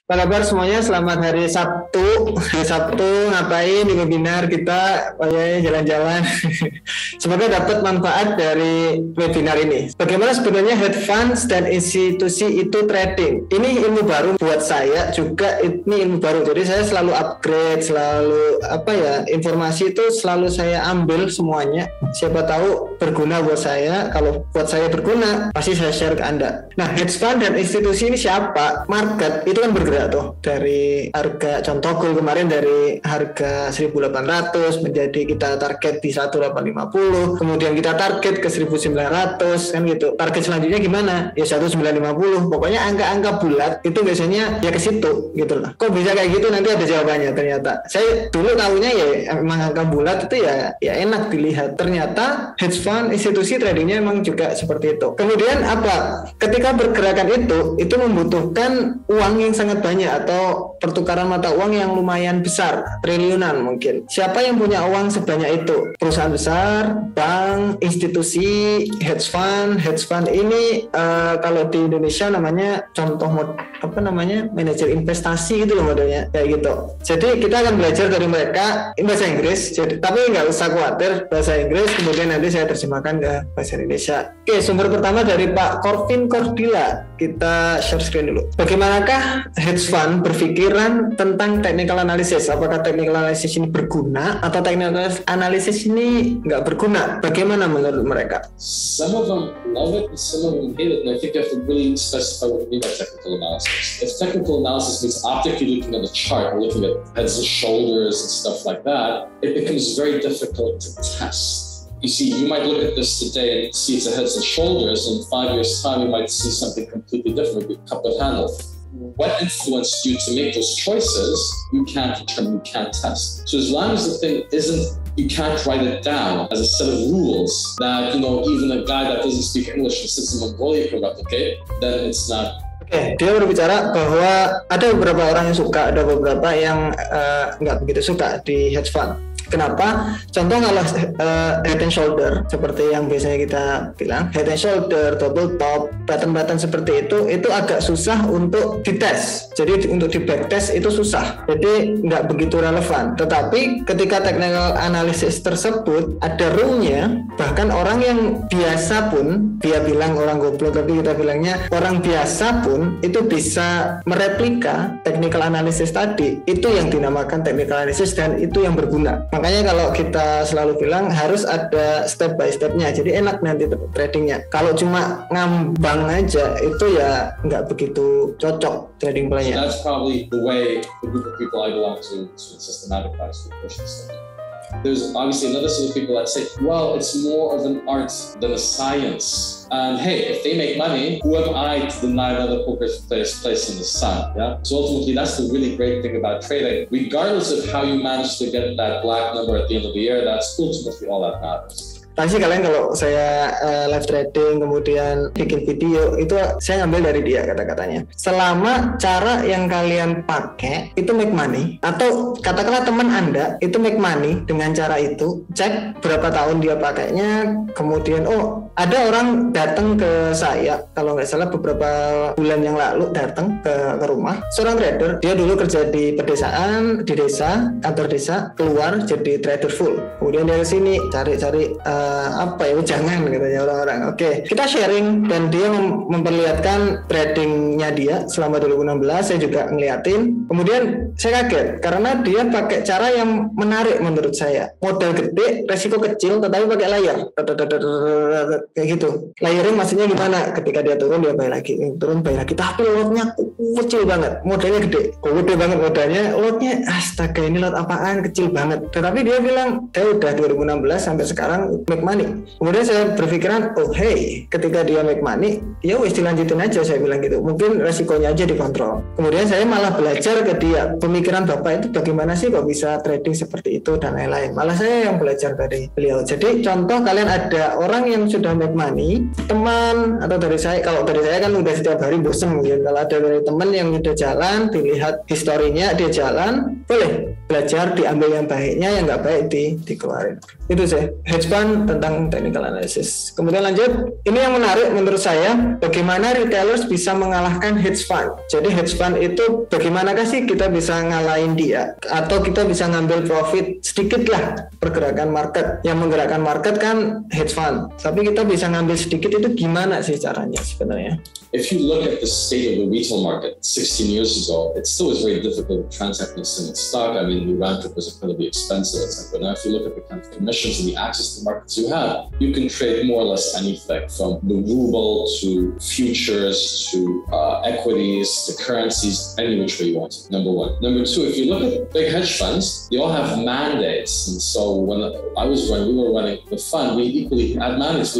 Apa kabar semuanya? Selamat hari Sabtu. Hari Sabtu ngapain di webinar kita? Kayaknya jalan-jalan. Semoga dapat manfaat dari webinar ini. Bagaimana sebenarnya hedge funds dan institusi itu trading? Ini ilmu baru buat saya juga. Ini ilmu baru. Jadi saya selalu upgrade, selalu informasi itu selalu saya ambil semuanya. Siapa tahu berguna buat saya. Kalau buat saya berguna, pasti saya share ke Anda. Nah, hedge fund dan institusi ini siapa? Market itu kan bergerak tuh dari harga, contoh gold kemarin dari harga 1.800 menjadi kita target di 1.850, kemudian kita target ke 1.900 kan gitu. Target selanjutnya gimana? Ya 1.950. Pokoknya angka-angka bulat itu biasanya ya ke situ gitu lah. Kok bisa kayak gitu? Nanti ada jawabannya ternyata. Saya dulu tahunya ya emang angka bulat itu ya enak dilihat. Ternyata hedge fund, institusi tradingnya emang juga seperti itu. Kemudian apa? Ketika bergerakan itu membutuhkan uang yang sangat banyak atau pertukaran mata uang yang lumayan besar, triliunan mungkin. Siapa yang punya uang sebanyak itu? Perusahaan besar, bank, institusi, hedge fund. Hedge fund ini kalau di Indonesia namanya manajer investasi gitu loh modelnya kayak gitu. Jadi kita akan belajar dari mereka bahasa Inggris. Jadi tapi nggak usah khawatir bahasa Inggris. Kemudian nanti saya terjemahkan ke bahasa Indonesia. Oke, sumber pertama dari Pak Corvin Cordila. Kita share screen dulu. Bagaimanakah hedge fund berpikiran tentang technical analysis? Apakah technical analysis ini berguna atau technical analysis ini nggak berguna? Bagaimana menurut mereka? Some of them love it, and some of them hate it, and I think you have to really specify what you mean by technical analysis. If technical analysis means optically looking at the chart, or looking at heads and shoulders and stuff like that, it becomes very difficult to test. You see, you might look at this today and see it's a heads and shoulders, and in 5 years' time you might see something completely different, maybe a cup and handle. What influenced you to make those choices, you can't determine, you can't test. So as long as the thing isn't, you can't write it down as a set of rules that, even a guy that doesn't speak English and sits in Mongolia can replicate, then it's not. Oke, dia berbicara bahwa ada beberapa orang yang suka, ada beberapa yang nggak begitu suka di hedge fund. Kenapa? Contoh kalau head and shoulder seperti yang biasanya kita bilang, head and shoulder, double top, pattern-pattern seperti itu agak susah untuk dites. Jadi untuk di backtest itu susah. Jadi nggak begitu relevan. Tetapi ketika technical analysis tersebut ada rule-nya, bahkan orang yang biasa pun, dia bilang orang goblok tapi kita bilangnya orang biasa pun itu bisa mereplika technical analysis tadi. Itu yang dinamakan technical analysis dan itu yang berguna. Makanya kalau kita selalu bilang harus ada step by stepnya, jadi enak nanti tradingnya. Kalau cuma ngambang aja itu ya nggak begitu cocok trading plan-nya. So that's probably the way the group of people I belong to systematic guys who push this stuff. There's obviously another set of people that say, well, it's more of an art than a science. And hey, if they make money, who am I to deny another poker player's place in the sun? Yeah. So ultimately, that's the really great thing about trading. Regardless of how you manage to get that black number at the end of the year, that's ultimately all that matters. Pasti kalian kalau saya live trading kemudian bikin video itu saya ngambil dari dia kata-katanya. Selama cara yang kalian pakai itu make money, atau katakanlah teman Anda itu make money dengan cara itu, cek berapa tahun dia pakainya, kemudian ada orang datang ke saya kalau nggak salah beberapa bulan yang lalu datang ke rumah seorang trader. Dia dulu kerja di pedesaan, di desa, kantor desa, keluar jadi trader full. Kemudian dia kesini cari-cari jangan katanya orang-orang. Oke, kita sharing dan dia memperlihatkan tradingnya dia selama 2016. Saya juga ngeliatin. Kemudian saya kaget karena dia pakai cara yang menarik menurut saya. Modal gede, resiko kecil, tetapi pakai layar. Kayak gitu. Layering maksudnya gimana? Ketika dia turun dia bayar lagi, turun bayar lagi. Tapi lotnya kecil banget, modalnya gede. Gede banget modalnya, lotnya astaga ini lot apaan kecil banget. Tetapi dia bilang, saya udah 2016 sampai sekarang make money. Kemudian saya berpikiran, ketika dia make money, ya wis dilanjutin aja, saya bilang gitu. Mungkin resikonya aja dikontrol. Kemudian saya malah belajar ke dia, pemikiran Bapak itu bagaimana sih kok bisa trading seperti itu dan lain-lain. Malah saya yang belajar dari beliau. Jadi contoh kalian ada orang yang sudah make money, teman atau dari saya, kalau dari saya kan udah setiap hari bosen mungkin. Kalau ada dari teman yang udah jalan, dilihat historinya dia jalan, boleh belajar, diambil yang baiknya, yang nggak baik dikeluarin. Itu sih hedge fund tentang technical analysis. Kemudian lanjut, ini yang menarik menurut saya, bagaimana retailers bisa mengalahkan hedge fund. Jadi hedge fund itu bagaimanakah sih kita bisa ngalahin dia, atau kita bisa ngambil profit sedikit lah pergerakan market. Yang menggerakkan market kan hedge fund, tapi kita bisa ngambil sedikit, itu gimana sih caranya sebenarnya? If you look at the state of the retail market 16 years ago, it still was very difficult to transact in a single stock. I mean, the round trip was incredibly expensive. But now if you look at the kind of commissions and the access to markets you have, you can trade more or less anything from the ruble to futures to equities to currencies, any which way you want. Number one. Number two, if you look at big hedge funds, they all have mandates. And so when we were running the fund, we equally had mandates.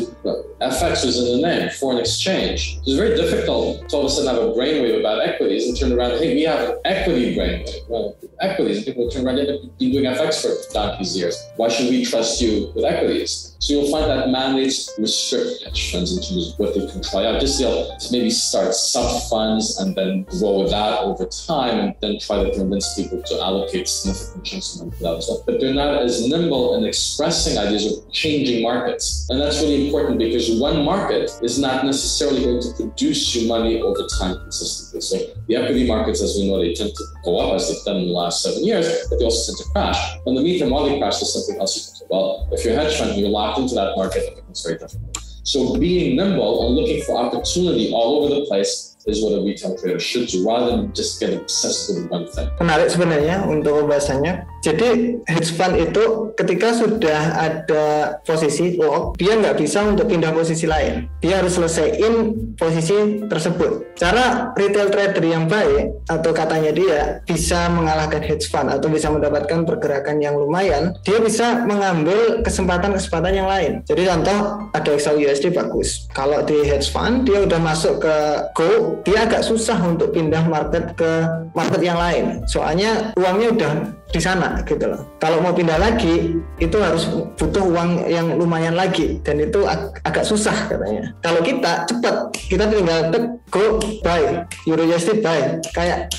FX was in the name, foreign exchange. It was very difficult to all of a sudden have a brainwave about equities and turn around, hey, we have an equity brainwave. Well, equities, and people turn around, they've been doing FX for donkey's years. Why should we trust you with equities? So you'll find that mandates restrict hedge funds in terms of what they can try out. Just they'll maybe start sub-funds and then grow with that over time and then try to convince people to allocate significant chunks of money to that stuff. But they're not as nimble in expressing ideas of changing markets. And that's really important because one market is not necessarily going to produce you money over time consistently. So the equity markets, as we know, they tend to go up as they've done in the last 7 years, but they also tend to crash. In the meantime, while they crash, there's something else you can do. Well, if you're a hedge fund and you're locked into that market, it becomes very difficult. So being nimble and looking for opportunity all over the place is what a retail trader should do, rather than just get obsessed with one thing. Menarik sebenarnya untuk pembahasannya. Jadi hedge fund itu ketika sudah ada posisi lock, dia nggak bisa untuk pindah posisi lain. Dia harus selesaiin posisi tersebut. Cara retail trader yang baik, atau katanya dia bisa mengalahkan hedge fund atau bisa mendapatkan pergerakan yang lumayan, dia bisa mengambil kesempatan-kesempatan yang lain. Jadi contoh ada XAUUSD bagus. Kalau di hedge fund dia udah masuk ke Go, dia agak susah untuk pindah market ke market yang lain. Soalnya uangnya udah di sana gitu loh. Kalau mau pindah lagi itu harus butuh uang yang lumayan lagi, dan itu agak susah katanya. Kalau kita cepat, kita tinggal Go buy, EURUSD buy, kayak.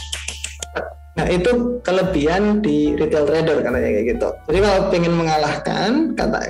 Nah itu kelebihan di retail trader katanya kayak gitu. Jadi kalau pengen mengalahkan,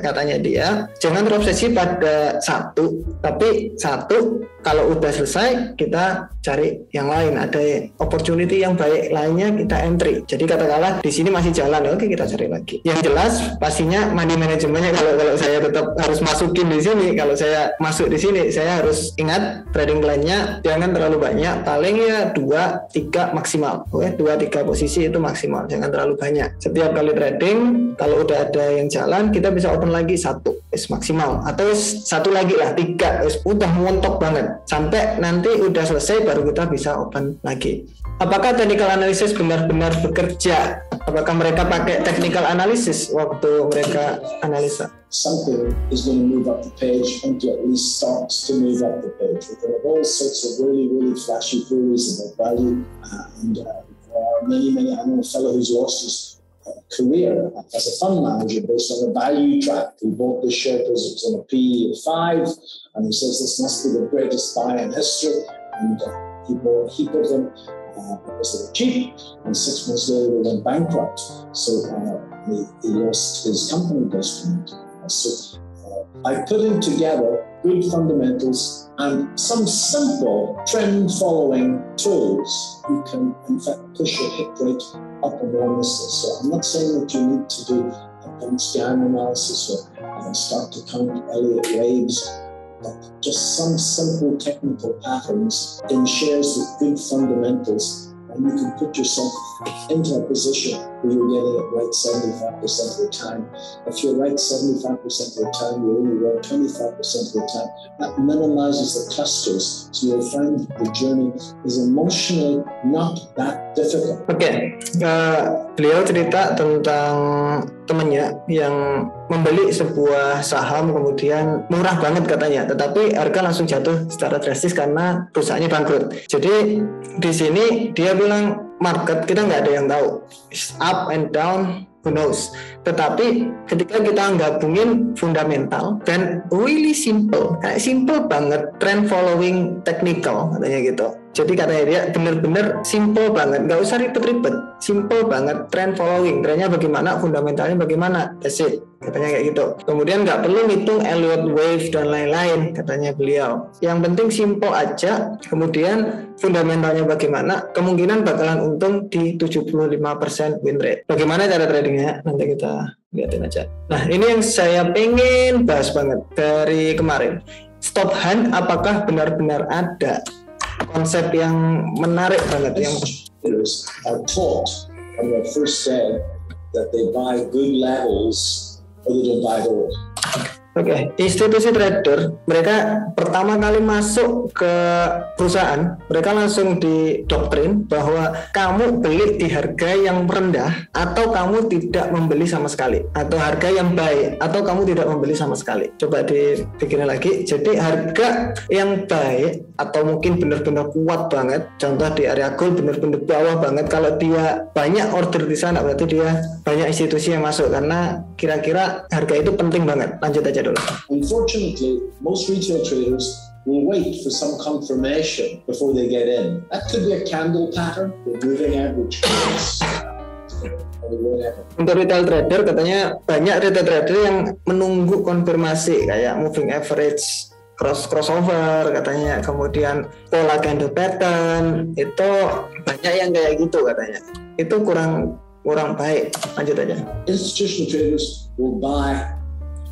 katanya dia, jangan terobsesi pada satu, tapi satu kalau udah selesai kita cari yang lain, ada opportunity yang baik lainnya kita entry. Jadi katakanlah di sini masih jalan, oke kita cari lagi. Yang jelas pastinya money manajemennya, kalau saya tetap harus masukin di sini, kalau saya masuk di sini saya harus ingat trading plan-nya jangan terlalu banyak, paling ya 2-3 maksimal. Oke, 2-3 posisi itu maksimal, jangan terlalu banyak. Setiap kali trading kalau udah ada yang jalan kita bisa open lagi 1 maksimal, atau 1 lagi lah 3, udah montok banget sampai nanti udah selesai baru kita bisa open lagi. Apakah technical analysis benar-benar bekerja? Apakah mereka pakai technical analysis waktu mereka analisa? Something is going to move up the page until at least starts to move up the page. There are all sorts of really, really flashy theories about value, and there are many. I know a fellow who's lost his career as a fund manager based on a value track. He bought this share because it was on a PE of 5, and he says this must be the greatest buy in history. And he bought a heap of them because they were cheap, and 6 months later they went bankrupt. So he lost his company based on it. So by putting together good fundamentals and some simple trend following tools, you can in fact push your hit rate up enormously. So I'm not saying that you need to do advanced scan analysis or start to count Elliott waves, but just some simple technical patterns in shares with good fundamentals, and you can put yourself into a position where you're getting it right 75% of the time. If you're right 75% of the time, you're only right 25% of the time. That minimizes the clusters, so you'll find the journey is emotionally not that difficult. Oke, beliau cerita tentang temannya yang membeli sebuah saham kemudian murah banget katanya, tetapi harga langsung jatuh secara drastis karena perusahaannya bangkrut. Jadi di sini dia bilang market kita nggak ada yang tahu, it's up and down, who knows. Tetapi ketika kita gabungin fundamental dan really simple, kayak simple banget, trend following technical katanya gitu, Jadi katanya dia bener-bener simple banget, nggak usah ribet-ribet, simple banget. Trend following, trennya bagaimana, fundamentalnya bagaimana, that's it, katanya kayak gitu. Kemudian nggak perlu ngitung Elliott wave dan lain-lain, katanya beliau. Yang penting simple aja. Kemudian fundamentalnya bagaimana, kemungkinan bakalan untung di 75% win rate. Bagaimana cara tradingnya? Nanti kita lihatin aja. Nah, ini yang saya pengen bahas banget dari kemarin. Stop hunt, apakah benar-benar ada konsep yang menarik banget yang are taught on their first day that they buy good levels or they don't buy at all. Oke, institusi trader mereka pertama kali masuk ke perusahaan, mereka langsung didoktrin bahwa kamu beli di harga yang rendah atau kamu tidak membeli sama sekali, atau harga yang baik atau kamu tidak membeli sama sekali. Coba dipikirin lagi. Jadi harga yang baik atau mungkin benar-benar kuat banget, contoh di area gold benar-benar bawah banget, kalau dia banyak order di sana berarti dia banyak institusi yang masuk, karena kira-kira harga itu penting banget. Lanjut aja dulu. Unfortunately, most retail traders will wait for some confirmation before they get in. That could be a candle pattern, the moving average price, or whatever. Untuk retail trader katanya banyak retail trader yang menunggu konfirmasi kayak moving average, crossover katanya, kemudian pola candle pattern, itu banyak yang kayak gitu katanya. Itu kurang baik. Lanjut aja. Institutional traders will buy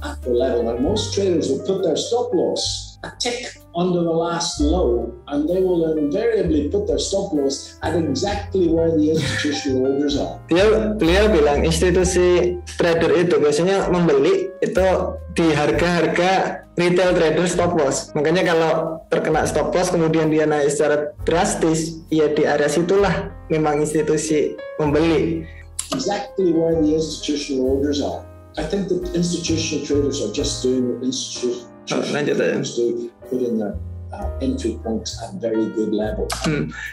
at the level, and most traders will put their stop loss a tick under the last low, and they will invariably put their stop loss at exactly where the institutional orders are. Beliau bilang institusi trader itu biasanya membeli itu di harga-harga retail trader stop loss. Makanya kalau terkena stop loss kemudian dia naik secara drastis, ya di area situlah memang institusi membeli. Exactly where the institutional orders are. I think that institutional traders are just doing what institutional traders do, putting their entry points at very good level.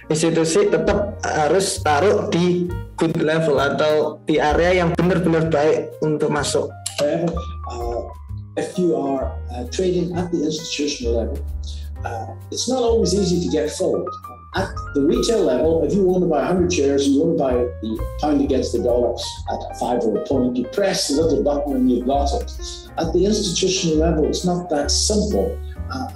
Institusi tetap harus taruh di good level atau di area yang benar-benar baik untuk masuk. However, if you are trading at the institutional level, it's not always easy to get filled. At the retail level, if you want to buy 100 shares, you want to buy the pound against the dollar at 5 or a point, you press the little button and you've got it. At the institutional level, it's not that simple.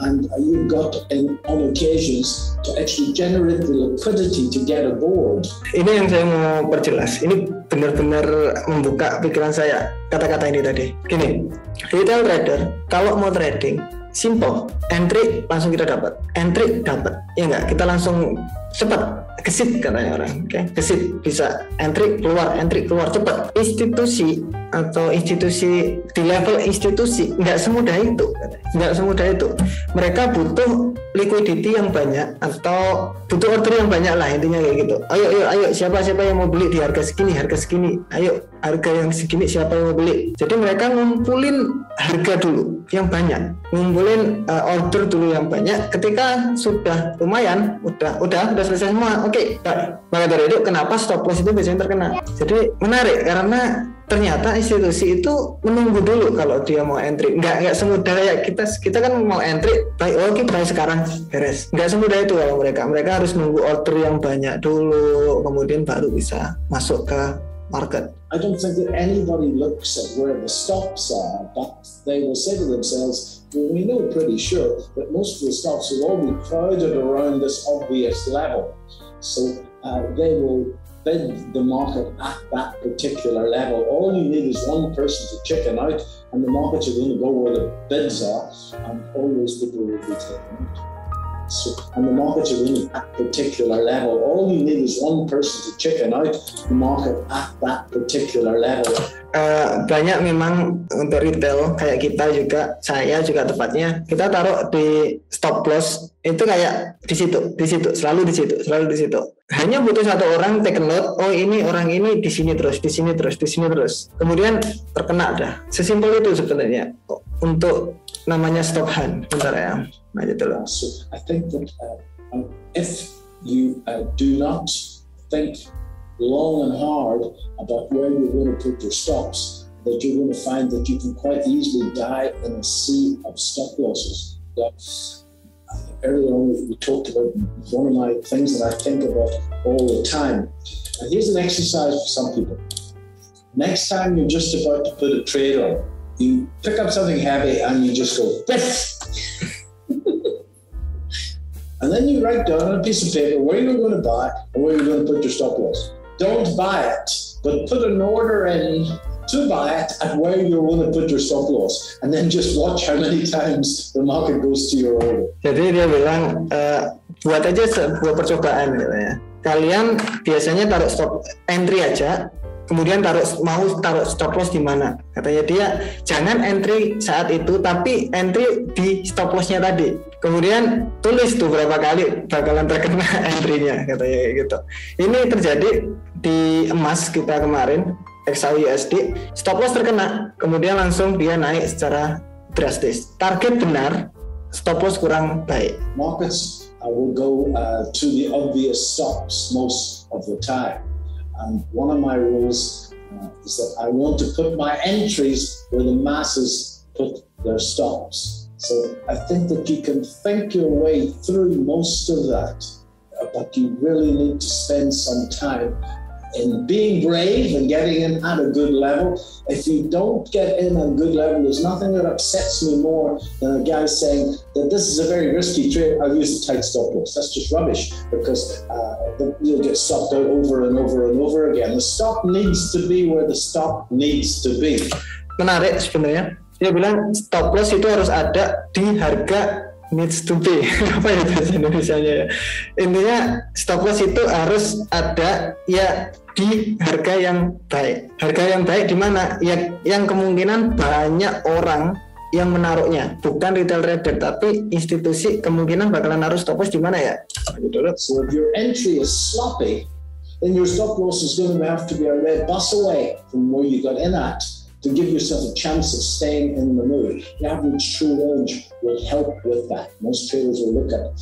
And you've got, on occasions, to actually generate the liquidity to get aboard. Ini yang saya mau perjelas. Ini benar-benar membuka pikiran saya kata-kata ini tadi. Gini, retail trader kalau mau trading, simple, entry langsung kita dapat, entry dapat, ya enggak, kita langsung cepat, gesit katanya orang, oke, gesit, bisa entry keluar cepat. Institusi atau institusi di level institusi nggak semudah itu, mereka butuh liquidity yang banyak atau butuh order yang banyak lah, intinya kayak gitu. Ayo siapa yang mau beli di harga segini, ayo harga yang segini siapa yang mau beli. Jadi mereka ngumpulin harga dulu yang banyak, ngumpulin order dulu yang banyak. Ketika sudah lumayan, udah selesai semua, oke. Maka dari itu kenapa stop loss itu biasanya terkena. Jadi menarik karena ternyata institusi itu menunggu dulu kalau dia mau entry. Nggak semudah kayak kita kan mau entry, oke baik sekarang beres. Nggak semudah itu kalau mereka harus nunggu order yang banyak dulu, kemudian baru bisa masuk ke market. I don't think that anybody looks at where the stops are, but they will say to themselves, well, we know pretty sure that most of the stops will all be crowded around this obvious level. So they will bid the market at that particular level. All you need is one person to chicken out, and the markets are going to go where the bids are, and all those people will be taken out. So, and the markets are going at that particular level. All you need is one person to chicken out the market at that particular level. Banyak memang untuk retail kayak kita juga, saya juga tepatnya, kita taruh di stop loss itu kayak di situ, selalu di situ. Hanya butuh satu orang take note, oh ini orang ini di sini terus. Kemudian terkena dah. Sesimpel itu sebenarnya untuk namanya stop hunt. Bentar ya. Nah, gitu loh. So I think that if you do not think long and hard about where you're going to put your stops, that you're going to find that you can quite easily die in a sea of stop losses. earlier on we talked about one of my things that I think about all the time. And here's an exercise for some people. Next time you're just about to put a trade on, you pick up something heavy and you just go, "Biff!" And then you write down on a piece of paper where you're going to buy and where you're going to put your stop loss. Don't buy it, but put an order in to buy it at where you're going to put your stop loss, and then just watch how many times the market goes to your order. Jadi dia bilang buat aja sebuah percobaan gitu ya. Kalian biasanya taruh stop entry aja, kemudian mau taruh stop loss di mana? Katanya dia jangan entry saat itu, tapi entry di stop lossnya tadi. Kemudian tulis tuh berapa kali bakalan terkena entry-nya, katanya gitu. Ini terjadi di emas kita kemarin. XAUUSD, stop loss terkena, kemudian langsung dia naik secara drastis. Target benar, stop loss kurang baik. Markets will go to the obvious stops most of the time. And one of my rules is that I want to put my entries where the masses put their stops. So I think that you can think your way through most of that, but you really need to spend some time in being brave and getting in at a good level. If you don't get in at a good level, there's nothing that upsets me more than a guy saying that this is a very risky trade, I'll use a tight stop loss. That's just rubbish, because you'll get stopped out over and over and over again. The stop needs to be where the stop needs to be. Menarik sebenarnya. Dia bilang stop loss itu harus ada di harga needs to be. Apa ya bahasa Indonesianya ya? Intinya stop loss itu harus ada ya di harga yang baik. Harga yang baik di mana? Ya, yang kemungkinan banyak orang yang menaruhnya, bukan retail trader tapi institusi kemungkinan bakalan naruh stop loss di mana ya? So if your entry is sloppy, then your stop loss is going to have to be a red bus away from where you got in at, to give yourself a chance of staying in the mood. The average true range will help with that. Most traders will look at it.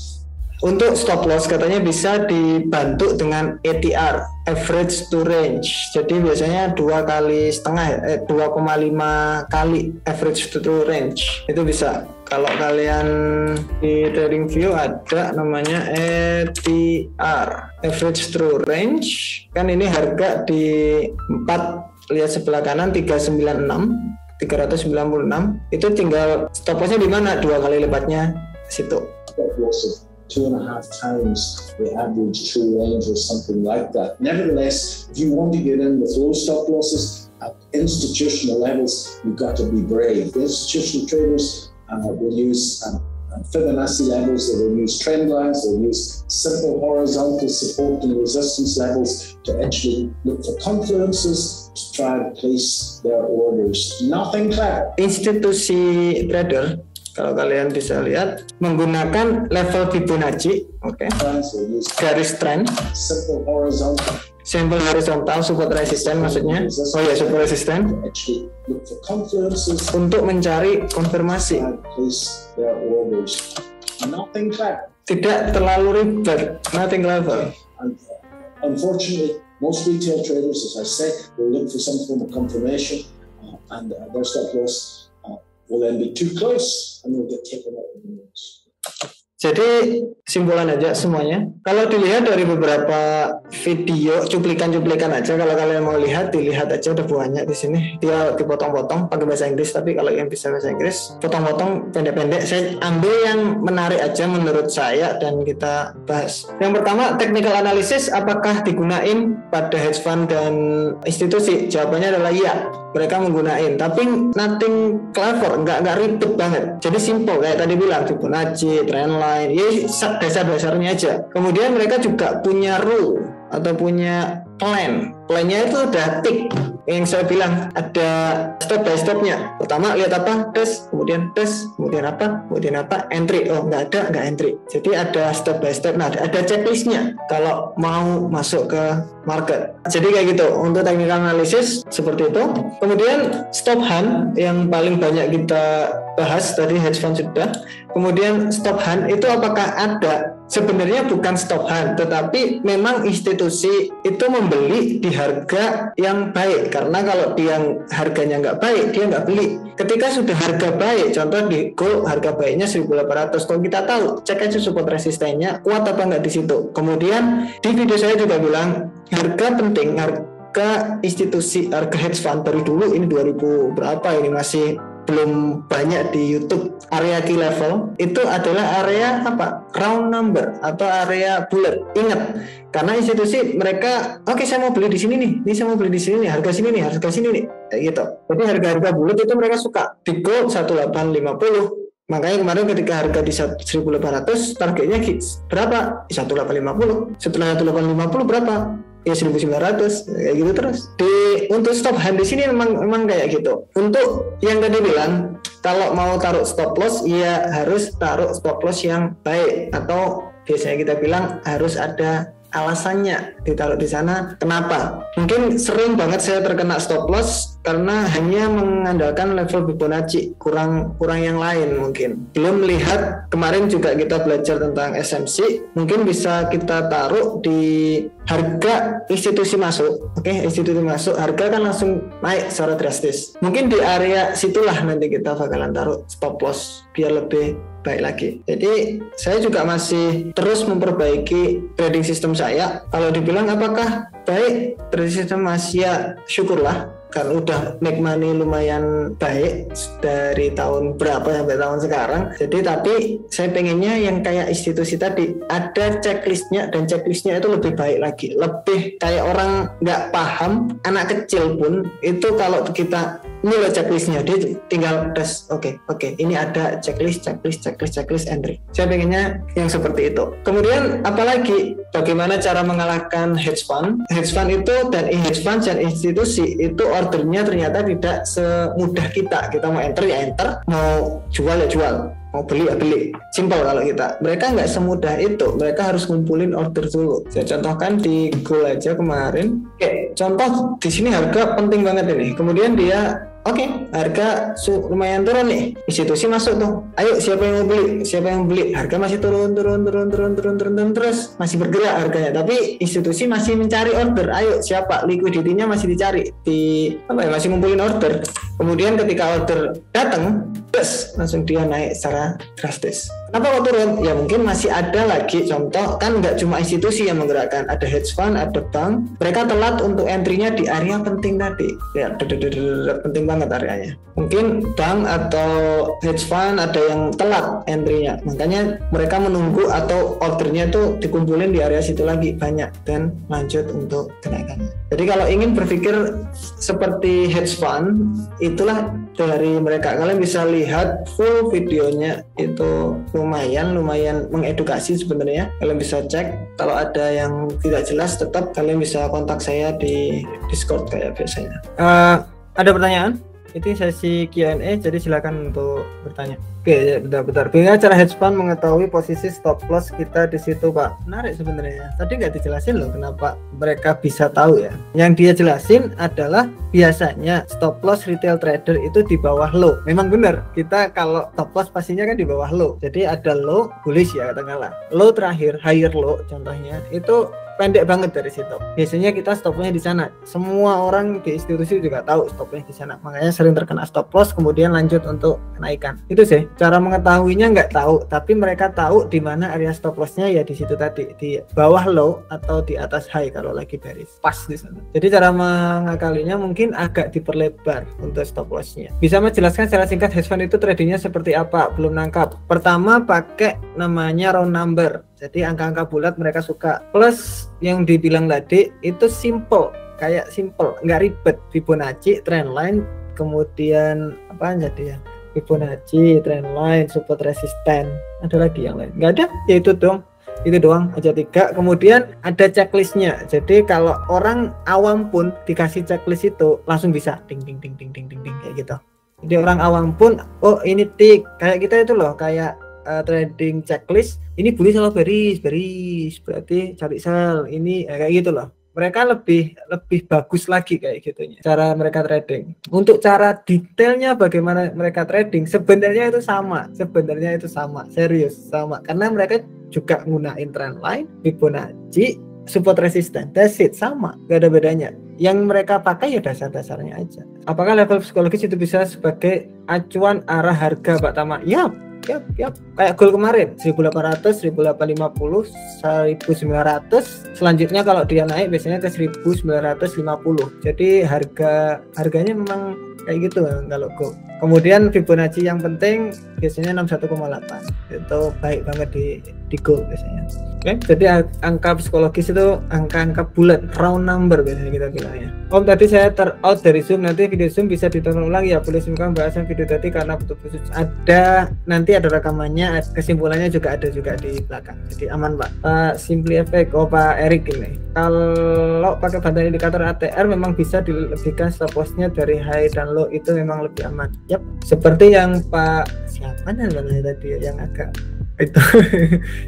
Untuk stop loss katanya bisa dibantu dengan ATR, average to range. Jadi biasanya 2,5 kali average to range. Itu bisa. Kalau kalian di TradingView ada namanya ATR, average to range. Kan ini harga di 4, lihat sebelah kanan 396. Itu tinggal stop lossnya di mana? 2 kali lipatnya situ. Stop loss 2.5 times the average true range or something like that. Nevertheless, if you want to get in with low stop losses at institutional levels, you've got to be brave. The institutional traders will use Fibonacci levels, they will use trend lines, they will use simple horizontal support and resistance levels to actually look for confluences to try and place their orders. Nothing clever. Institusi trader, kalau kalian bisa lihat, menggunakan level Fibonacci, garis trend, simple horizontal, support resisten maksudnya, support resisten, untuk mencari konfirmasi. Tidak terlalu ribet, nothing clever. Unfortunately, most retail traders, as I say, will look for some form of confirmation, and their stop loss will then be too close and they'll get taken out of the news. Jadi simpulan aja semuanya. Kalau dilihat dari beberapa video cuplikan-cuplikan aja, kalau kalian mau lihat, dilihat aja udah banyak di sini. Dia dipotong-potong pakai bahasa Inggris, tapi kalau yang bisa bahasa Inggris, potong-potong pendek-pendek. Saya ambil yang menarik aja menurut saya dan kita bahas. Yang pertama, technical analysis apakah digunain pada hedge fund dan institusi? Jawabannya adalah iya. Mereka menggunakan, tapi nothing clever, nggak ribet banget. Jadi simple kayak tadi bilang, Fibonacci, trendline, ya dasar-dasarnya aja. Kemudian mereka juga punya rule atau punya plan. Plannya itu udah tick. Yang saya bilang ada step by stepnya. Pertama lihat apa, tes, kemudian apa, entry. Oh nggak entry. Jadi ada step by step. Nah ada checklistnya kalau mau masuk ke market. Jadi kayak gitu untuk technical analysis seperti itu. Kemudian stop hunt yang paling banyak kita bahas tadi hedge fund sudah. Kemudian stop hunt itu apakah ada sebenarnya bukan stop hunt, tetapi memang institusi itu membeli di harga yang baik, karena kalau dia harganya nggak baik dia nggak beli. Ketika sudah harga baik, contoh di gold harga baiknya 1.800, kalau kita tahu cek aja support resistennya kuat apa nggak di situ. Kemudian di video saya juga bilang harga penting, harga institusi, harga hedge fund dari dulu ini 2000 berapa ini masih belum banyak di YouTube. Area key level itu adalah area apa? Round number atau area bulat. Ingat, karena institusi mereka oke, saya mau beli di sini nih, ini saya mau beli di sini nih, harga sini nih, harga sini nih, kayak gitu. Jadi harga-harga bulat itu mereka suka. Di gold 1850. Makanya kemarin ketika harga di 1.800 targetnya berapa? 1.850. Setelah 1.850 berapa? Ya 1.900, kayak gitu terus. Untuk stop hunt di sini memang kayak gitu. Untuk yang tadi bilang kalau mau taruh stop loss, ya harus taruh stop loss yang baik, atau biasanya kita bilang harus ada alasannya ditaruh di sana. Kenapa? Mungkin sering banget saya terkena stop loss karena hanya mengandalkan level Fibonacci, kurang yang lain mungkin. Belum melihat, kemarin juga kita belajar tentang SMC, mungkin bisa kita taruh di harga institusi masuk. Oke, institusi masuk, harga kan langsung naik secara drastis. Mungkin di area situlah nanti kita bakalan taruh stop loss biar lebih baik lagi. Jadi saya juga masih terus memperbaiki trading system saya. Kalau dibilang apakah baik trading system masih, ya syukurlah, kan udah make money lumayan baik dari tahun berapa sampai tahun sekarang. Jadi tapi saya pengennya yang kayak institusi tadi ada checklistnya, dan checklistnya itu lebih baik lagi, lebih kayak orang nggak paham, anak kecil pun itu kalau kita mulai checklistnya dia tinggal tes, oke, ini ada checklist entry. Saya pengennya yang seperti itu. Kemudian apalagi bagaimana cara mengalahkan hedge fund itu, dan hedge fund dan institusi itu ordernya ternyata tidak semudah kita mau enter ya enter, mau jual ya jual, mau beli ya beli. Simple kalau kita. Mereka nggak semudah itu. Mereka harus ngumpulin order dulu. Saya contohkan di gold aja kemarin. Oke, contoh di sini harga penting banget ini. Kemudian dia harga lumayan turun nih. Institusi masuk tuh. Ayo siapa yang mau beli? Harga masih turun terus, masih bergerak harganya. Tapi institusi masih mencari order. Ayo siapa? Liquidity-nya masih dicari. Masih ngumpulin order. Kemudian ketika order datang, langsung dia naik secara drastis. Kenapa kok turun? Ya mungkin masih ada lagi contoh, kan nggak cuma institusi yang menggerakkan, ada hedge fund, ada bank. Mereka telat untuk entry-nya di area penting tadi. Ya, penting banget areanya. Mungkin bank atau hedge fund ada yang telat entry-nya. Makanya mereka menunggu atau ordernya itu dikumpulin di area situ lagi banyak dan lanjut untuk kenaikan. Jadi kalau ingin berpikir seperti hedge fund, itulah dari mereka. Kalian bisa lihat full videonya, itu lumayan mengedukasi sebenarnya. Kalian bisa cek. Kalau ada yang tidak jelas, tetap kalian bisa kontak saya di Discord kayak biasanya. Ada pertanyaan? Itu sesi Q&A, jadi silakan untuk bertanya. Oke, bentar. Bagaimana cara hedge fund mengetahui posisi stop loss kita di situ, Pak? Menarik sebenarnya. Tadi nggak dijelasin loh kenapa mereka bisa tahu ya. Yang dia jelasin adalah biasanya stop loss retail trader itu di bawah low. Memang benar. Kita kalau stop loss pastinya kan di bawah low. Jadi ada low bullish ya katakanlah. Low terakhir, higher low contohnya itu pendek banget dari situ. Biasanya kita stopnya di sana. Semua orang di institusi juga tahu stopnya di sana. Makanya sering terkena stop loss kemudian lanjut untuk kenaikan. Itu sih. Cara mengetahuinya nggak tahu, tapi mereka tahu di mana area stop lossnya ya di situ tadi, di bawah low atau di atas high kalau lagi bearish. Pas di sana. Jadi cara mengakalinya mungkin agak diperlebar untuk stop lossnya. Bisa menjelaskan secara singkat hedge fund itu tradingnya seperti apa? Belum nangkap. Pertama pakai namanya round number. Jadi angka-angka bulat mereka suka. Plus yang dibilang tadi itu simple, nggak ribet. Fibonacci, trendline, kemudian apa jadi ya? Fibonacci, trendline, support resisten. Ada lagi yang lain? Nggak ada? Ya itu doang aja 3. Kemudian ada checklistnya. Jadi kalau orang awam pun dikasih checklist itu langsung bisa ding kayak gitu. Jadi orang awam pun ini tik kayak kita itu loh, kayak trading checklist, ini bullish atau bearish berarti cari sell ini kayak gitu loh. mereka lebih bagus lagi kayak gitunya cara mereka trading. Untuk cara detailnya bagaimana mereka trading sebenarnya itu sama, serius sama, karena mereka juga gunain trendline, Fibonacci, support resistance, that's it, sama, gak ada bedanya. Yang mereka pakai ya dasar-dasarnya aja. Apakah level psikologis itu bisa sebagai acuan arah harga Pak Tama? Yap. Kayak goal kemarin 1800, 1850, 1900. Selanjutnya kalau dia naik biasanya ke 1950. Jadi harganya memang kayak gitu kalau goal. Kemudian Fibonacci yang penting biasanya 61,8. Itu baik banget di goal biasanya. Oke, jadi angka psikologis itu angka-angka bulat, round number biasanya kita bilangnya. Om, tadi saya out dari Zoom, nanti video Zoom bisa ditonton ulang ya, boleh simpan bahasan video tadi karena betul-betul ada, nanti ada rekamannya, kesimpulannya juga ada juga di belakang. Jadi aman Pak. Pak Simply Effect, Pak Erik ini. Kalau pakai bantuan indikator ATR memang bisa dilebihkan stop loss-nya dari high dan low, itu memang lebih aman. Yap, seperti yang Pak siapa namanya tadi yang agak itu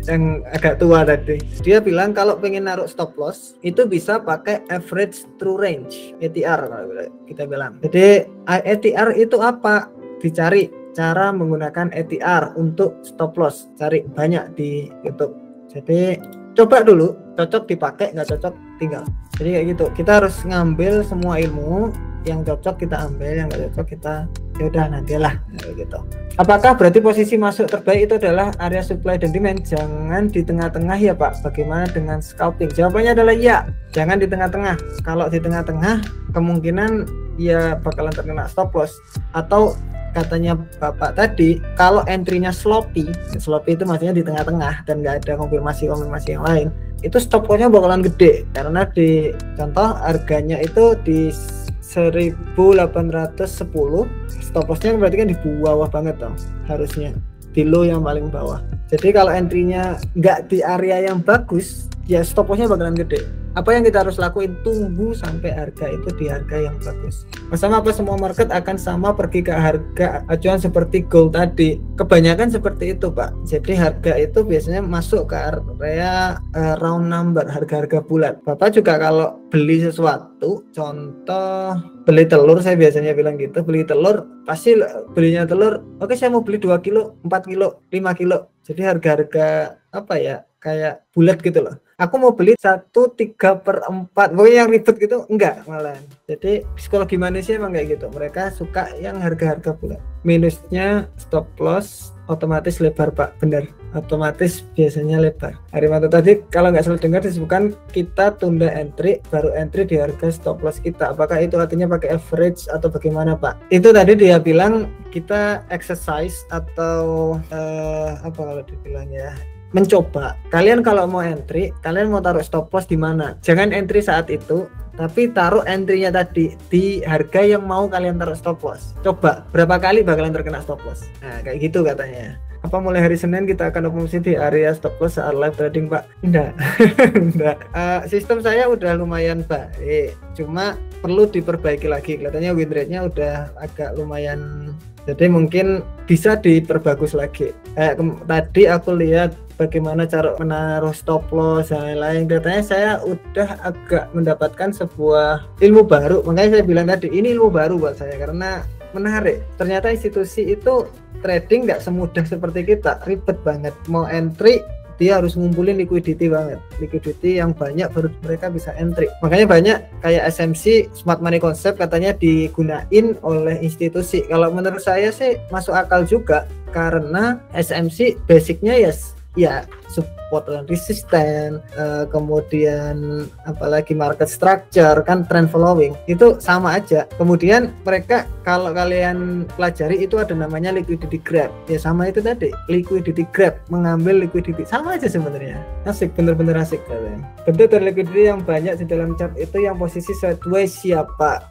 yang agak tua tadi, dia bilang kalau pengen naruh stop loss itu bisa pakai average true range, ATR kalau kita bilang. Jadi ATR itu apa? Dicari cara menggunakan ATR untuk stop loss, cari banyak di YouTube. Jadi coba dulu, cocok dipakai, nggak cocok tinggal. Jadi kayak gitu, kita harus ngambil semua ilmu, yang cocok kita ambil, yang nggak cocok kita ya udah nantilah gitu. Apakah berarti posisi masuk terbaik itu adalah area supply dan demand? Jangan di tengah-tengah ya Pak. Bagaimana dengan scalping? Jawabannya adalah ya, jangan di tengah-tengah. Kalau di tengah-tengah kemungkinan ya bakalan terkena stop loss. Atau katanya Bapak tadi, kalau entry-nya sloppy itu maksudnya di tengah-tengah dan nggak ada konfirmasi yang lain, itu stop loss-nya bakalan gede karena di contoh harganya itu di 1810, stop loss-nya berarti kan di bawah banget toh, harusnya di low yang paling bawah. Jadi kalau entry-nya nggak di area yang bagus, ya stop loss-nya bakalan gede. Apa yang kita harus lakuin? Tunggu sampai harga itu di harga yang bagus. Sama apa semua market akan sama pergi ke harga acuan seperti gold tadi? Kebanyakan seperti itu Pak. Jadi harga itu biasanya masuk ke area round number, harga-harga bulat. Bapak juga kalau beli sesuatu, contoh beli telur, saya biasanya bilang gitu, beli telur pasti belinya telur, oke saya mau beli 2 kilo, 4 kilo, 5 kilo. Jadi harga-harga apa ya, kayak bulat gitu loh. Aku mau beli 1/3/4, pokoknya yang ribet gitu enggak malah. Jadi psikologi manusia emang kayak gitu, mereka suka yang harga-harga bulat. Minusnya stop loss otomatis lebar Pak, benar, otomatis biasanya lebar. Harimanto tadi kalau nggak salah dengar disebutkan kita tunda entry, baru entry di harga stop loss kita. Apakah itu artinya pakai average atau bagaimana Pak? Itu tadi dia bilang kita exercise atau apa kalau dibilang ya, mencoba. Kalian kalau mau entry, kalian mau taruh stop loss di mana? Jangan entry saat itu, tapi taruh entry-nya tadi di harga yang mau kalian taruh stop loss. Coba berapa kali bakalan terkena stop loss. Nah, kayak gitu katanya. Apa mulai hari Senin kita akan operasi di area stop loss saat live trading Pak? Enggak. Enggak. Sistem saya udah lumayan baik, cuma perlu diperbaiki lagi. Kelihatannya win rate-nya udah agak lumayan, jadi mungkin bisa diperbagus lagi. Tadi aku lihat bagaimana cara menaruh stop loss dan lain-lain, katanya saya udah agak mendapatkan sebuah ilmu baru. Makanya saya bilang tadi ini ilmu baru buat saya karena menarik. Ternyata institusi itu trading nggak semudah seperti kita, ribet banget. Mau entry dia harus ngumpulin liquidity banget, liquidity yang banyak baru mereka bisa entry. Makanya banyak kayak SMC, Smart Money Concept katanya digunain oleh institusi. Kalau menurut saya sih masuk akal juga, karena SMC basicnya ya support dan resistance, kemudian apalagi market structure, kan trend following, itu sama aja. Kemudian mereka kalau kalian pelajari itu ada namanya liquidity grab, ya sama itu tadi, liquidity grab, mengambil liquidity, sama aja sebenarnya. Asik, bener-bener asik kalian. Bentuk dari liquidity yang banyak di dalam chart itu yang posisi sideways siapa?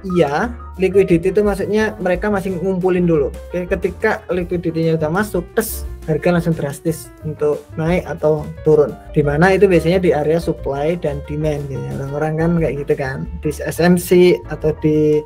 Iya, liquidity itu maksudnya mereka masih ngumpulin dulu. Oke, ketika liquidity-nya udah masuk, harga langsung drastis untuk naik atau turun. Dimana itu biasanya di area supply dan demand gitu. Orang-orang kan kayak gitu kan. Di SMC atau di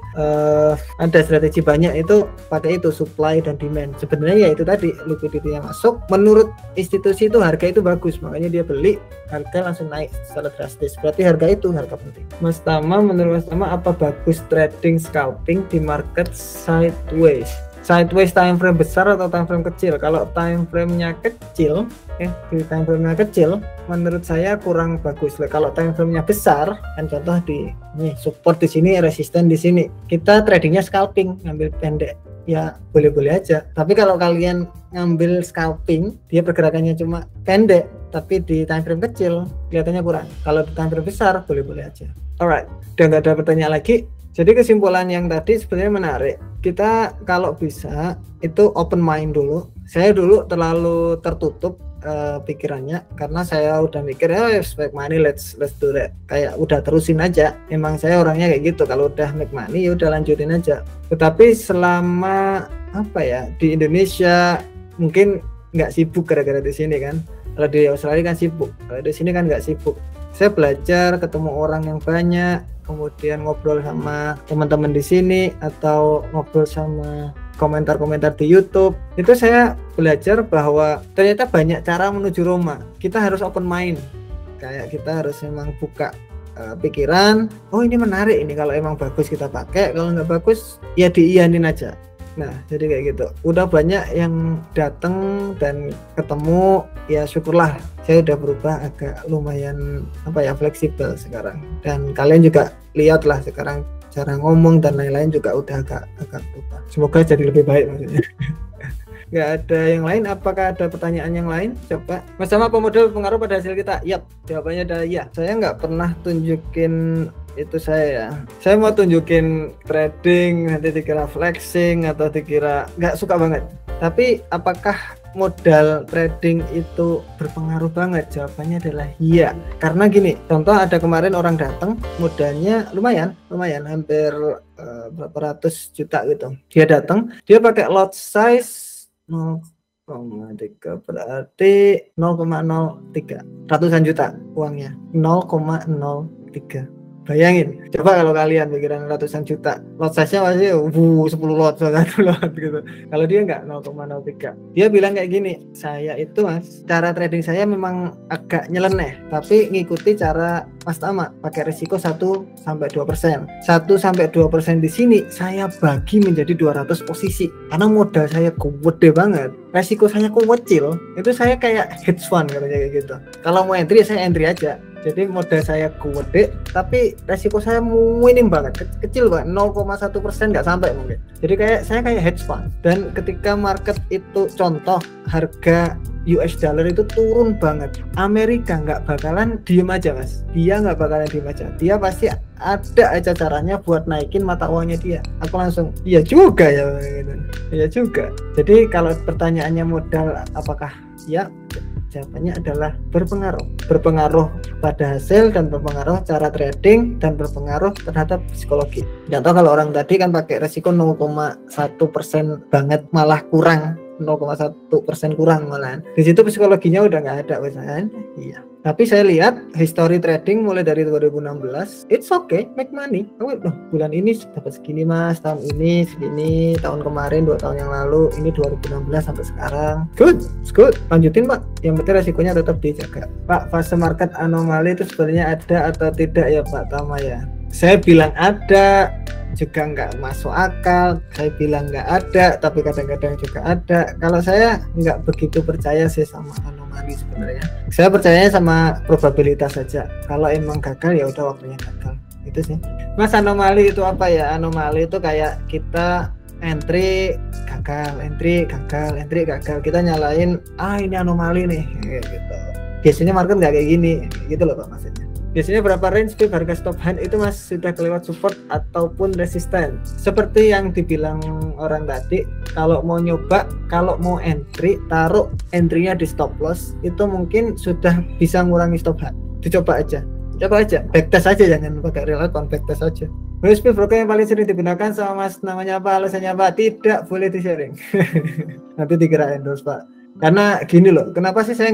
ada strategi banyak itu pakai itu supply dan demand. Sebenarnya ya itu tadi liquidity yang masuk. Menurut institusi itu harga itu bagus, makanya dia beli, harga langsung naik secara drastis. Berarti harga itu harga penting. Mas Tama, menurut Mas Tama apa bagus trading scalping di market sideways? Sideways time frame besar atau time frame kecil? Kalau time frame-nya kecil, di time frame-nya kecil, menurut saya kurang bagus. Kalau time frame-nya besar, kan contoh di nih support di sini, resisten di sini. Kita tradingnya scalping, ngambil pendek. Ya boleh-boleh aja. Tapi kalau kalian ngambil scalping, dia pergerakannya cuma pendek, tapi di time frame kecil kelihatannya kurang. Kalau di time frame besar, boleh-boleh aja. Alright, udah nggak ada pertanyaan lagi. Jadi kesimpulan yang tadi sebenarnya menarik. Kita kalau bisa itu open mind dulu. Saya dulu terlalu tertutup pikirannya karena saya udah mikir make money, let's do that. Kayak udah terusin aja. Emang saya orangnya kayak gitu. Kalau udah make money ya udah lanjutin aja. Tetapi selama di Indonesia mungkin nggak sibuk gara-gara di sini kan. Kalau di Australia kan sibuk. Kalau di sini kan nggak sibuk. Saya belajar, ketemu orang yang banyak, kemudian ngobrol sama teman-teman di sini atau ngobrol sama komentar-komentar di YouTube. Itu saya belajar bahwa ternyata banyak cara menuju Roma. Kita harus open mind. Kayak kita harus memang buka pikiran. Oh ini menarik ini, kalau emang bagus kita pakai, kalau nggak bagus ya diiyanin aja. Nah jadi kayak gitu. Udah banyak yang datang dan ketemu, ya syukurlah saya udah berubah agak lumayan fleksibel sekarang. Dan kalian juga lihatlah sekarang cara ngomong dan lain-lain juga udah agak berubah. Semoga jadi lebih baik maksudnya. Nggak ada yang lain. Apakah ada pertanyaan yang lain? Coba. Mas Tama, apa modal pengaruh pada hasil kita? Yap, jawabannya adalah ya. Saya nggak pernah tunjukin itu saya mau tunjukin trading nanti dikira flexing atau dikira nggak suka banget. Tapi apakah modal trading itu berpengaruh banget? Jawabannya adalah iya. Karena gini, contoh ada kemarin orang datang modalnya lumayan hampir berapa ratus juta gitu. Dia datang, dia pakai lot size 0,3 berarti 0,03 ratusan juta uangnya, 0,03. Bayangin, coba kalau kalian pikiran ratusan juta, lot size-nya masih 10 lot, 1 lot gitu. Kalau dia enggak, 0,03. Dia bilang kayak gini, saya itu Mas, cara trading saya memang agak nyeleneh, tapi ngikuti cara Mas Tama, pakai risiko 1-2%. 1-2% di sini saya bagi menjadi 200 posisi. Karena modal saya gede banget, resiko saya kecil, itu saya kayak hedge fund katanya kayak gitu. Kalau mau entry saya entry aja. Jadi modal saya gede, tapi resiko saya minim banget, kecil banget, 0,1% nggak sampai mungkin. Jadi saya kayak hedge fund. Dan ketika market itu contoh harga US dollar itu turun banget, Amerika nggak bakalan diem aja Mas. Dia nggak bakalan diem aja. Dia pasti ada aja caranya buat naikin mata uangnya dia. Aku langsung, iya juga ya gitu. Iya juga. Jadi kalau pertanyaannya modal apakah ya? Jawabannya adalah berpengaruh pada hasil dan berpengaruh cara trading dan berpengaruh terhadap psikologi. Contoh kalau orang tadi kan pakai resiko 0,1% banget, malah kurang 0,1% kurang malahan. Di situ psikologinya udah nggak ada kan? Iya. Tapi saya lihat history trading mulai dari 2016, it's okay, make money. Bulan ini dapat segini Mas, tahun ini segini, tahun kemarin 2 tahun yang lalu, ini 2016 sampai sekarang. Good, it's good. Lanjutin Pak. Yang penting resikonya tetap dijaga. Pak, fase market anomali itu sebenarnya ada atau tidak ya Pak Tama ya? Saya bilang ada, juga nggak masuk akal. Saya bilang nggak ada, tapi kadang-kadang juga ada. Kalau saya nggak begitu percaya sih sama anomali sebenarnya. Saya percayanya sama probabilitas saja. Kalau emang gagal ya udah waktunya gagal. Itu sih. Mas, anomali itu apa ya? Anomali itu kayak kita entry gagal, entry gagal. Kita nyalain, ini anomali nih, gitu. Biasanya market nggak kayak gini, gitu loh Pak maksudnya. Biasanya berapa range pip harga stop hand itu Mas sudah kelewat support ataupun resisten. Seperti yang dibilang orang tadi, kalau mau nyoba, kalau mau entry, taruh entry-nya di stop loss, itu mungkin sudah bisa ngurangi stop hand. Dicoba aja. Backtest aja, jangan pakai real account, backtest aja. USP broker yang paling sering digunakan sama Mas namanya apa, alasannya apa? Tidak boleh di sharing. Nanti dikira endorse Pak. Karena gini loh, kenapa sih saya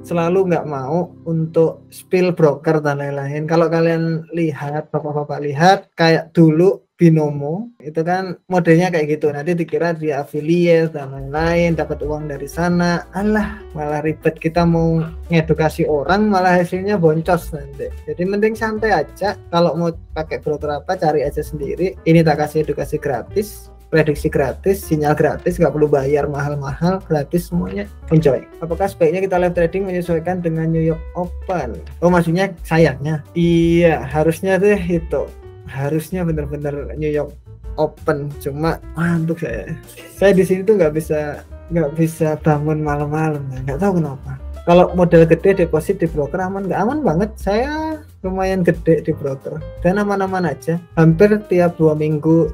selalu nggak mau untuk spill broker dan lain-lain. Kalau kalian lihat, bapak-bapak lihat, kayak dulu Binomo itu kan modelnya kayak gitu, nanti dikira dia affiliate dan lain-lain, dapat uang dari sana. Alah, malah ribet, kita mau ngedukasi orang malah hasilnya boncos nanti. Jadi mending santai aja, kalau mau pakai broker apa cari aja sendiri. Ini tak kasih edukasi gratis, prediksi gratis, sinyal gratis, nggak perlu bayar mahal-mahal, gratis semuanya, enjoy. Apakah sebaiknya kita live trading menyesuaikan dengan New York Open? Oh, maksudnya sayangnya? Iya, harusnya deh itu. Harusnya bener-bener New York Open, cuma untuk saya di sini tuh nggak bisa bangun malam-malam, nggak tahu kenapa. Kalau modal gede deposit di broker aman nggak? Aman banget, saya lumayan gede di broker dan aman-aman aja. Hampir tiap 2 minggu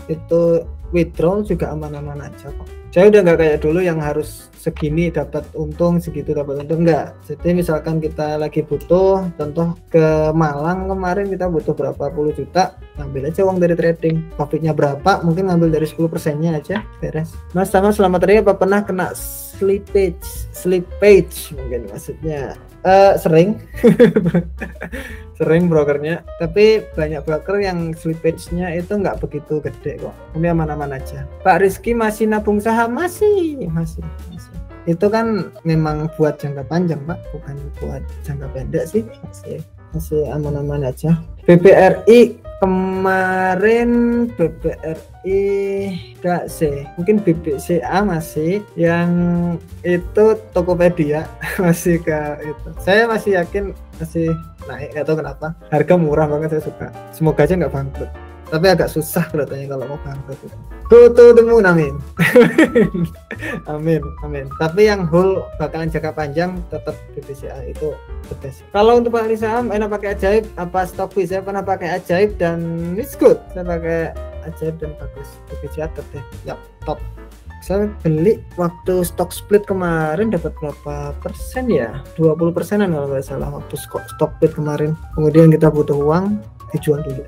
itu withdrawal juga aman-aman aja kok. Saya udah nggak kayak dulu yang harus segini dapat untung, segitu dapat untung, enggak. Jadi misalkan kita lagi butuh, contoh ke Malang kemarin kita butuh berapa puluh juta, ambil aja uang dari trading, profitnya berapa, mungkin ambil dari 10%-nya aja, beres. Mas, sama selamat hari, apa pernah kena slippage mungkin maksudnya? Sering sering brokernya, tapi banyak broker yang slippage-nya itu nggak begitu gede kok. Ini aman-aman aja. Pak Rizky masih nabung saham? Masih. Itu kan memang buat jangka panjang Pak, bukan buat jangka pendek sih. Masih aman-aman aja. BBRI kemarin, BBRI enggak sih, mungkin BBCA masih, yang itu Tokopedia masih ke itu. Saya masih yakin masih naik, nggak tahu kenapa, harga murah banget, saya suka. Semoga aja nggak bangkrut, tapi agak susah kelihatannya kalau mau bangkrut itu. Tuh temu, amin. amin. Tapi yang whole bakalan jangka panjang tetap BBCA itu the best. Kalau untuk pakai saham enak pakai Ajaib apa Stockbit? Saya pernah pakai Ajaib dan it's good. Saya pakai Ajaib dan bagus. BBCA deh, ya top. Saya beli waktu stock split kemarin dapat berapa persen ya? 20%-an kalau nggak salah waktu stock split kemarin. Kemudian kita butuh uang, dijual dulu.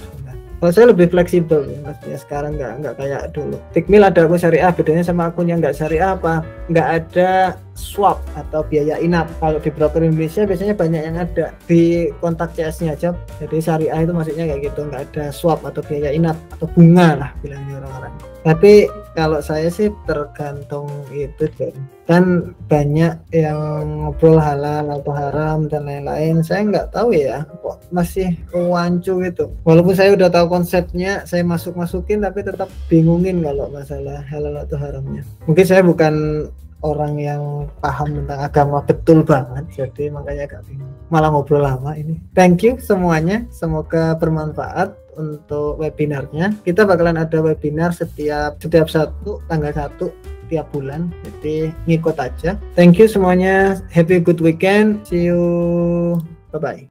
Kalau saya lebih fleksibel ya, sekarang nggak kayak dulu. Tikmil ada akun syariah, bedanya sama akun yang nggak syariah apa? Nggak ada swap atau biaya inap. Kalau di broker Indonesia biasanya banyak yang ada di kontak CS-nya aja. Jadi syariah itu maksudnya kayak gitu, nggak ada swap atau biaya inap atau bunga lah bilangnya orang-orang. Tapi kalau saya sih tergantung itu kan banyak yang ngobrol halal atau haram dan lain-lain. Saya nggak tahu ya, kok masih kewancu gitu. Walaupun saya udah tahu konsepnya, saya masukin tapi tetap bingungin kalau masalah halal atau haramnya. Mungkin saya bukan orang yang paham tentang agama betul banget, jadi makanya agak bingung. Malah ngobrol lama ini. Thank you semuanya, semoga bermanfaat untuk webinarnya. Kita bakalan ada webinar setiap tanggal 1 tiap bulan, jadi ngikut aja. Thank you semuanya, happy good weekend, see you, bye bye.